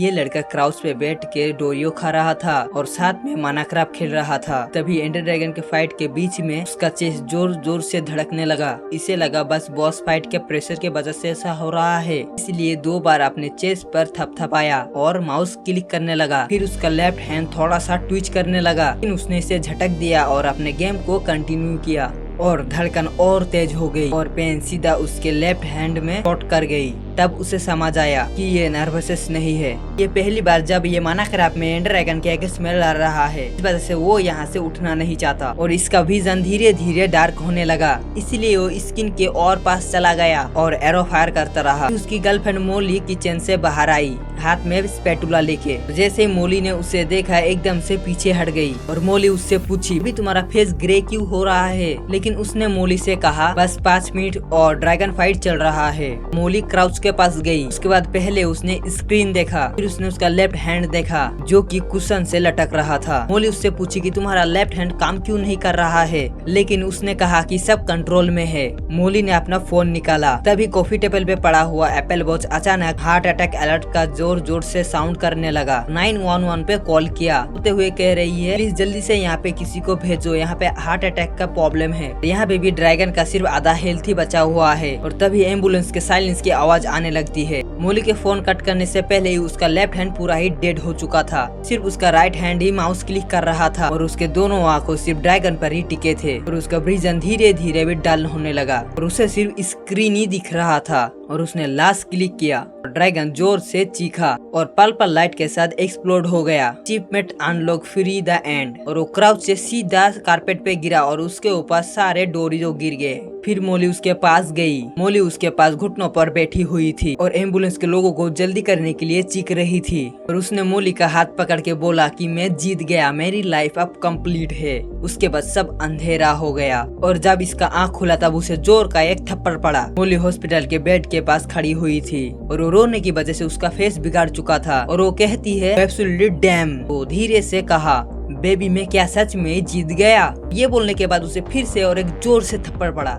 ये लड़का क्राउच पे बैठ के डोरियो खा रहा था और साथ में माइनक्राफ्ट खेल रहा था। तभी एंडर ड्रैगन के फाइट के बीच में उसका चेस्ट जोर जोर से धड़कने लगा। इसे लगा बस बॉस फाइट के प्रेशर के वजह से ऐसा हो रहा है, इसलिए 2 बार अपने चेस्ट पर थपथपाया और माउस क्लिक करने लगा। फिर उसका लेफ्ट हैंड थोड़ा सा ट्विच करने लगा। फिर उसने इसे झटक दिया और अपने गेम को कंटिन्यू किया और धड़कन और तेज हो गई और पेन सीधा उसके लेफ्ट हैंड में शॉट कर गई। तब उसे समझ आया कि ये नर्वसनेस नहीं है। ये पहली बार जब ये माइनक्राफ्ट में एंडर ड्रैगन के अगेंस्ट में लड़ रहा है, इस वजह से वो यहाँ से उठना नहीं चाहता और इसका विजन धीरे धीरे डार्क होने लगा। इसलिए वो स्किन के और पास चला गया और एरो फायर करता रहा। उसकी गर्लफ्रेंड मोली किचन से बाहर आई हाथ में स्पैटुला लेके। जैसे मोली ने उसे देखा एकदम से पीछे हट गई और मोली उससे पूछी भी तुम्हारा फेस ग्रे क्यों हो रहा है। लेकिन उसने मोली से कहा बस 5 मिनट और ड्रैगन फाइट चल रहा है। मोली क्राउच के पास गई। उसके बाद पहले उसने स्क्रीन देखा, फिर उसने उसका लेफ्ट हैंड देखा जो कि कुशन से लटक रहा था। मोली उससे पूछी कि तुम्हारा लेफ्ट हैंड काम क्यों नहीं कर रहा है, लेकिन उसने कहा कि सब कंट्रोल में है। मोली ने अपना फोन निकाला। तभी कॉफी टेबल पे पड़ा हुआ एप्पल वॉच अचानक हार्ट अटैक अलर्ट का जोर जोर से साउंड करने लगा। 911 पे कॉल किया। होते हुए कह रही है प्लीज जल्दी से यहाँ पे किसी को भेजो, यहाँ पे हार्ट अटैक का प्रॉब्लम है। यहाँ पे भी ड्रैगन का सिर्फ आधा हेल्थ ही बचा हुआ है। और तभी एम्बुलेंस के साइलेंस की आवाज आने लगती है। मोली के फोन कट करने से पहले ही उसका लेफ्ट हैंड पूरा ही डेड हो चुका था। सिर्फ उसका राइट हैंड ही माउस क्लिक कर रहा था और उसके दोनों आंखों सिर्फ ड्रैगन पर ही टिके थे और उसका विजन धीरे धीरे भी डल होने लगा और उसे सिर्फ स्क्रीन ही दिख रहा था। और उसने लास्ट क्लिक किया। ड्रैगन जोर से चीखा और पर्पल लाइट के साथ एक्सप्लोड हो गया। Achievement unlock free the end. और वो क्राउच से सीधा कारपेट पे गिरा और उसके ऊपर सारे डोरियो गिर गए। फिर मोली उसके पास गई। मोली उसके पास घुटनों पर बैठी हुई थी और एम्बुलेंस के लोगों को जल्दी करने के लिए चीख रही थी। और उसने मोली का हाथ पकड़ के बोला कि मैं जीत गया, मेरी लाइफ अब कंप्लीट है। उसके बाद सब अंधेरा हो गया और जब इसका आँख खुला तब उसे जोर का एक थप्पड़ पड़ा। मोली हॉस्पिटल के बेड के पास खड़ी हुई थी और वो रोने की वजह से उसका फेस बिगाड़ चुका था और वो कहती है एब्सोल्युटली डैम। वो धीरे से कहा बेबी मैं क्या सच में जीत गया। ये बोलने के बाद उसे फिर से और एक जोर से थप्पड़ पड़ा।